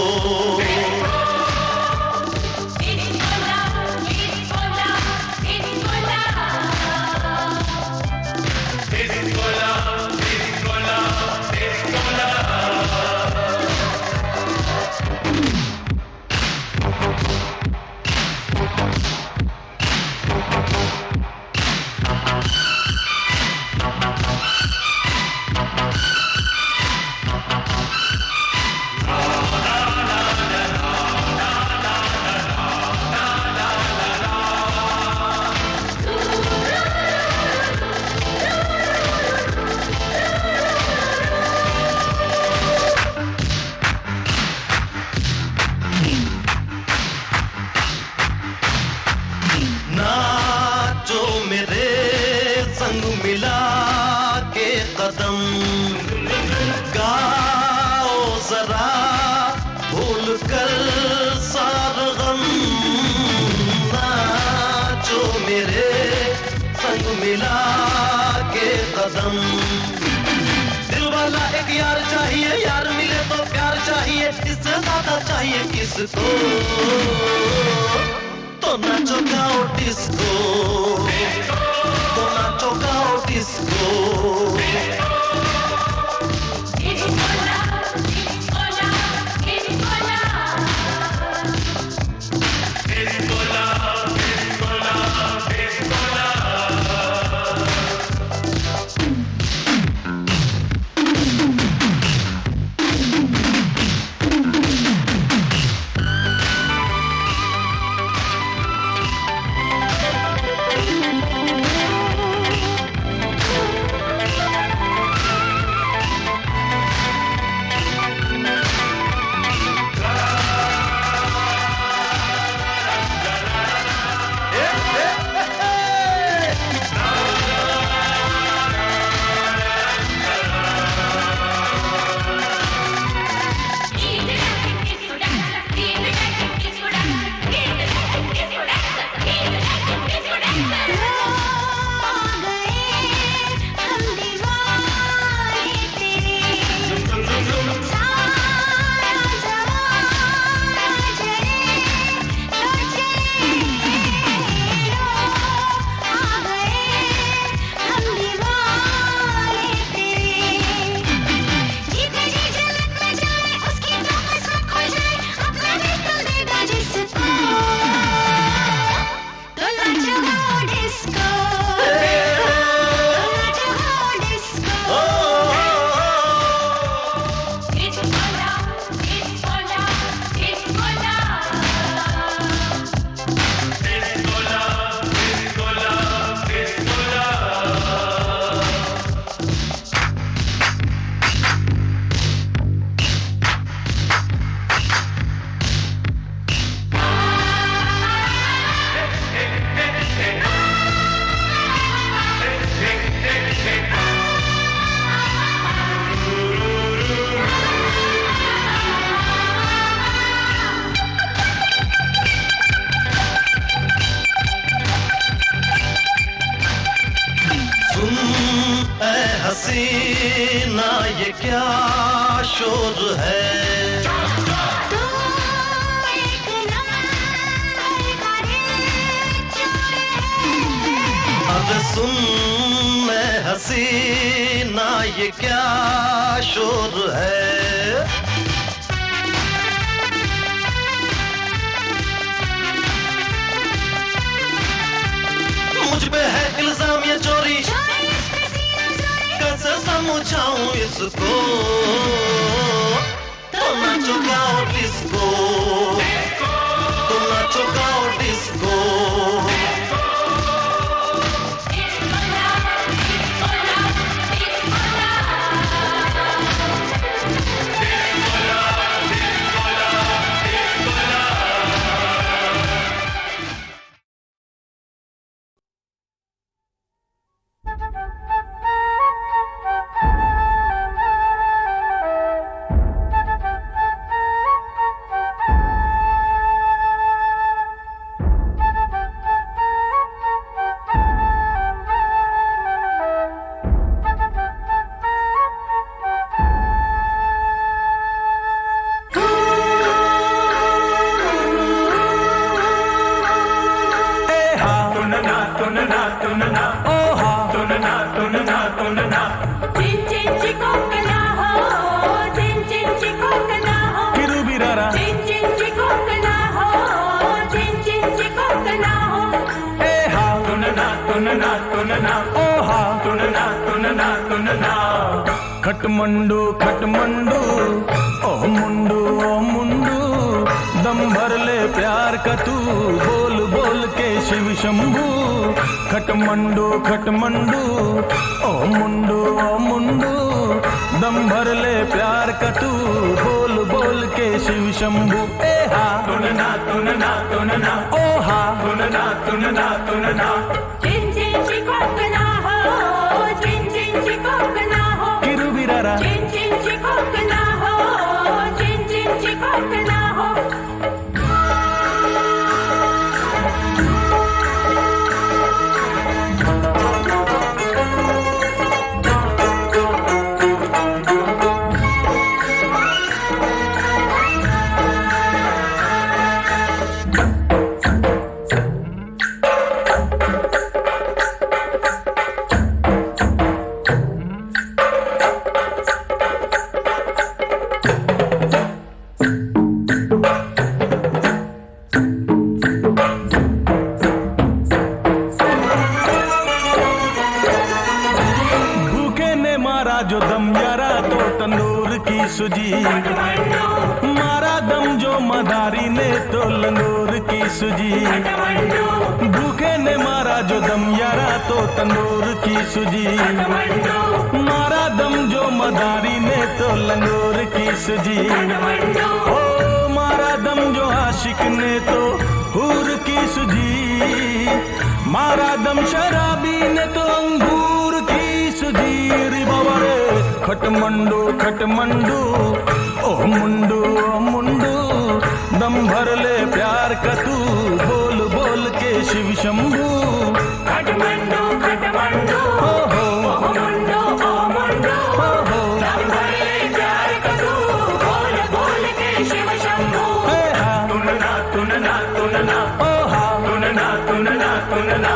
संग मिला के कदम गाओ जरा भूल कर सारा गम नाचो मेरे संग मिला के कदम दिल वाला एक यार चाहिए यार मिले तो प्यार चाहिए इससे ज्यादा चाहिए किसको तो नाचो गाओ डिस्को तो नाचो गाओ डिस्को हसीना ये क्या शोर है अब सुन मैं हसीना ये क्या शोर है मुझ पे है इल्जाम ये चोरी कैसे समझाऊं इसको तो नाचो गाओ डिस्को तो नाचो गाओ डिस्को खटमंडू खटमंडू ओ मुंडू दम भर ले प्यार का तू बोल बोल के शिव शंभू खटमंडू खटमंडू ओ मुंडू दम भर ले प्यार का तू बोल बोल के शिव शंभू ए हा तुनना ओ हा तुनना चिन चिन चिकोकना हो की सुजी। मारा दम जो मदारी ने तो लंगूर की सुजी। भूखे ने मारा जो दम यारा तो तंदूर की सुजी। मारा दम जो मदारी ने तो लंगूर की सुजी। ओ मारा दम जो आशिक ने तो हूर की सुजी। मारा दम शराबी ने तो अंगूर की सुजी। रे बाबा रे खटमंडू खटमंडू ओ मुंडू दम भर ले प्यार का तू बोल बोल के शिव शंभू। खटमंडू खटमंडू ओ मुंडू हो दम भर ले प्यार का तू बोल बोल के शिव शंभू। तुनना तुनना तुनना ओ हा तुनना तुनना तुनना।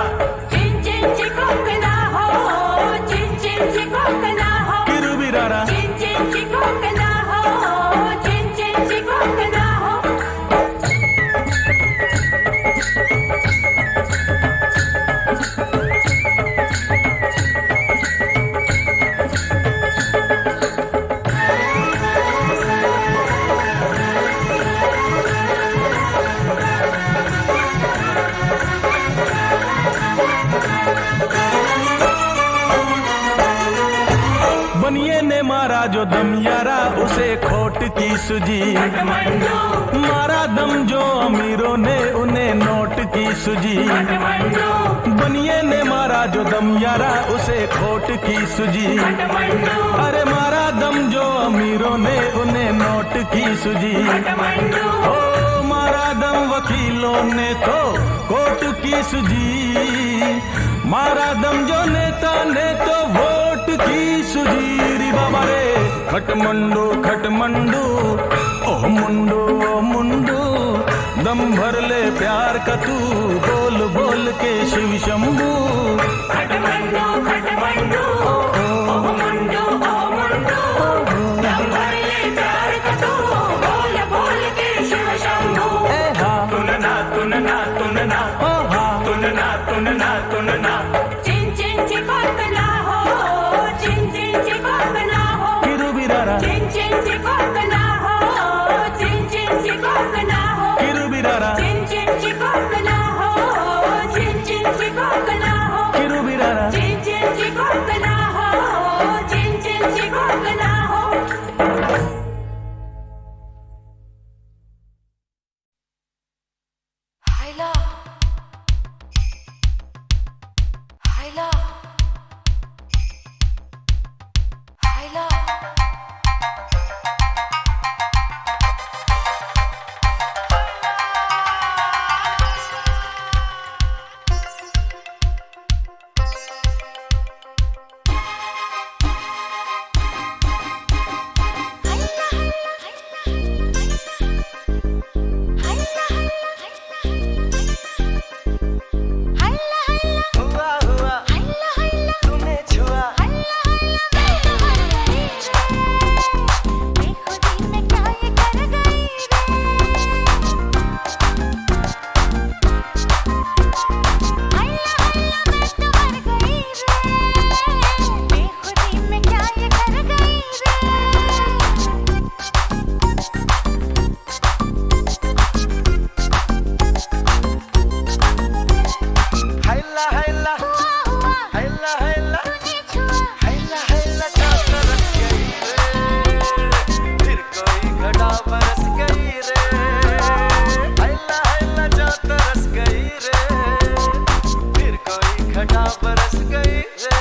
चिन चिन चिकोकना हो चिन चिन चिकोकना हो। किरुबिरारा चिन चिन चिकोकना हो चिन चिन चिकोकना हो। बनिए ने मारा जो दम यारा उसे खोट की सुजी। मारा दम जो अमीरों ने उन्हें नोट की सुजी। बनिए ने मारा जो दम यारा उसे खोट की सुजी। अरे मारा दम जो अमीरों ने उन्हें नोट की सुजी। ओ मारा दम वकीलों ने तो कोट की सुजी। मारा दम जो नेता ने तो वोट की सुजी। री बाबा रे खटमंडू खटमंडू ओ मुंडू दम भर ले प्यार का तू बोल बोल के शिव शंभू। खटमंडू खटमंडू ओ मुंडू दम भर ले प्यार का तू बोल बोल के शिव शंभू। तुनना तुनना तुनना ओ हा तुनना तुनना तुनना। चिन चिन चिकोकना हो चिन चिन चिकोकना हो। किरुबिरारा चिन चिन चिकोकना हो चिन चिन चिकोकना हो। किरुबिरारा चिन चिन चिकोकना हो चिन चिन चिकोकना हो। किरुबिरारा चिन चिन चिकोकना हो चिन चिन चिकोकना हो। Hayla Hayla Hayla हुआ हुआ तूने छुआ हैला हैला हैला हैला हैला हैला क्या तरस गई रे फिर कोई घटा बरस गई रे। हैला हैला क्या तरस गई रे फिर कोई घटा बरस गई रे।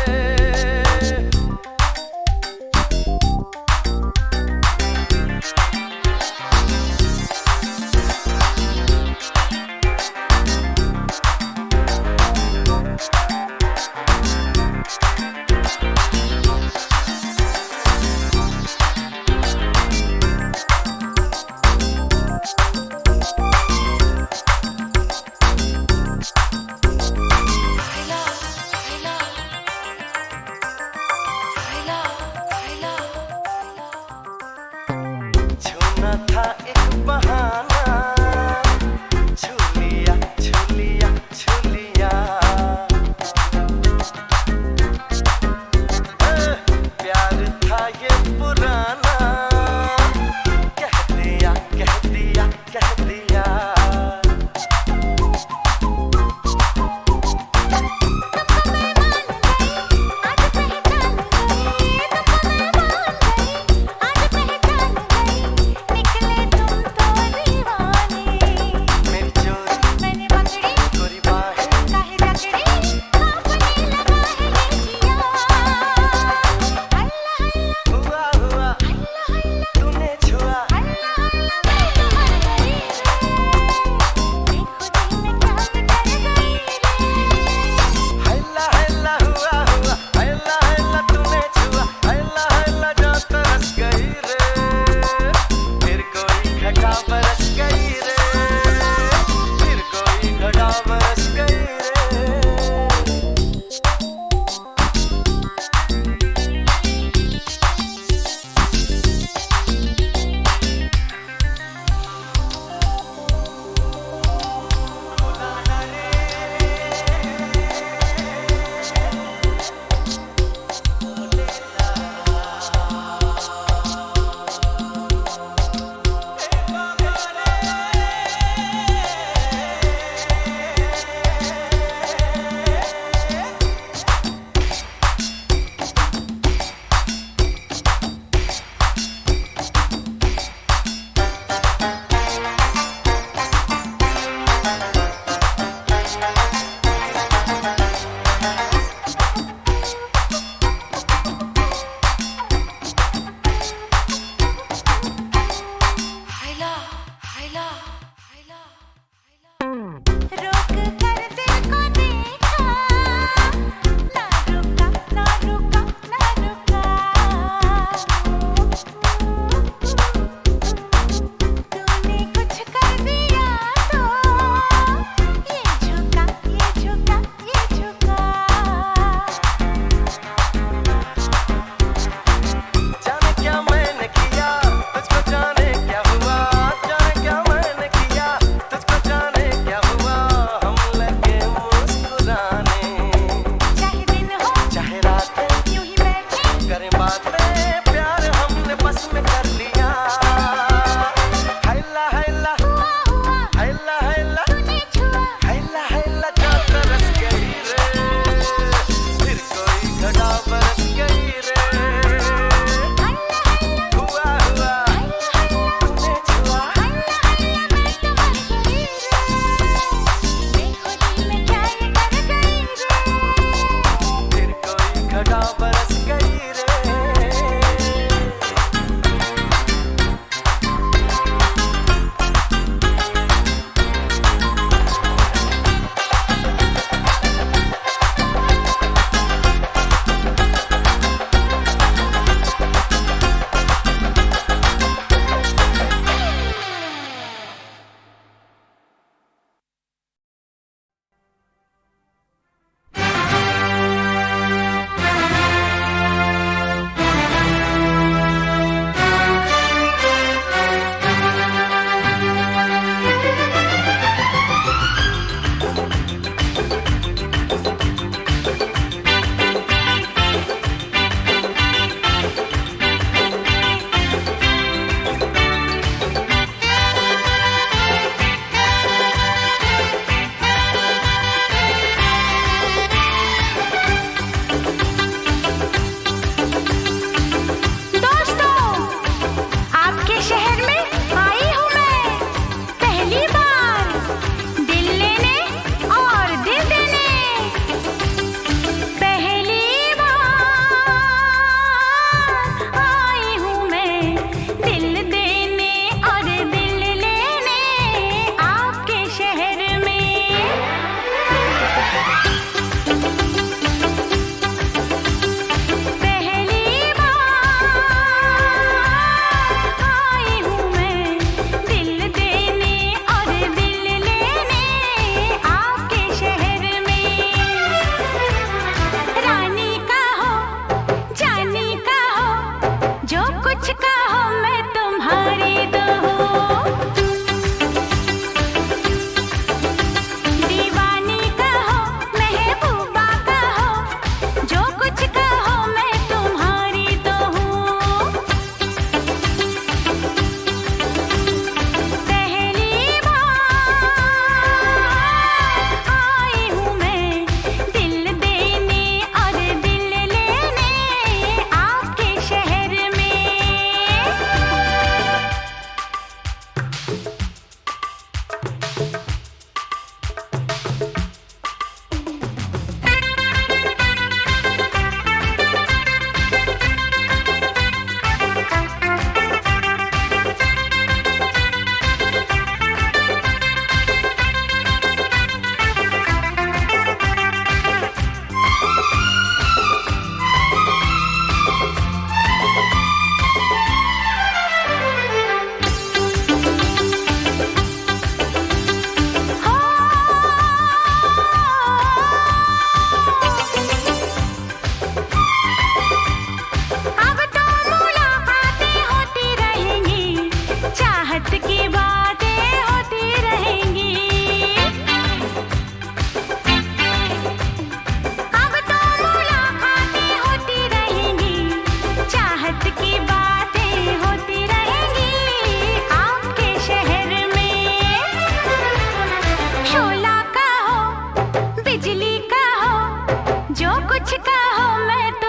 का हूँ मैं तो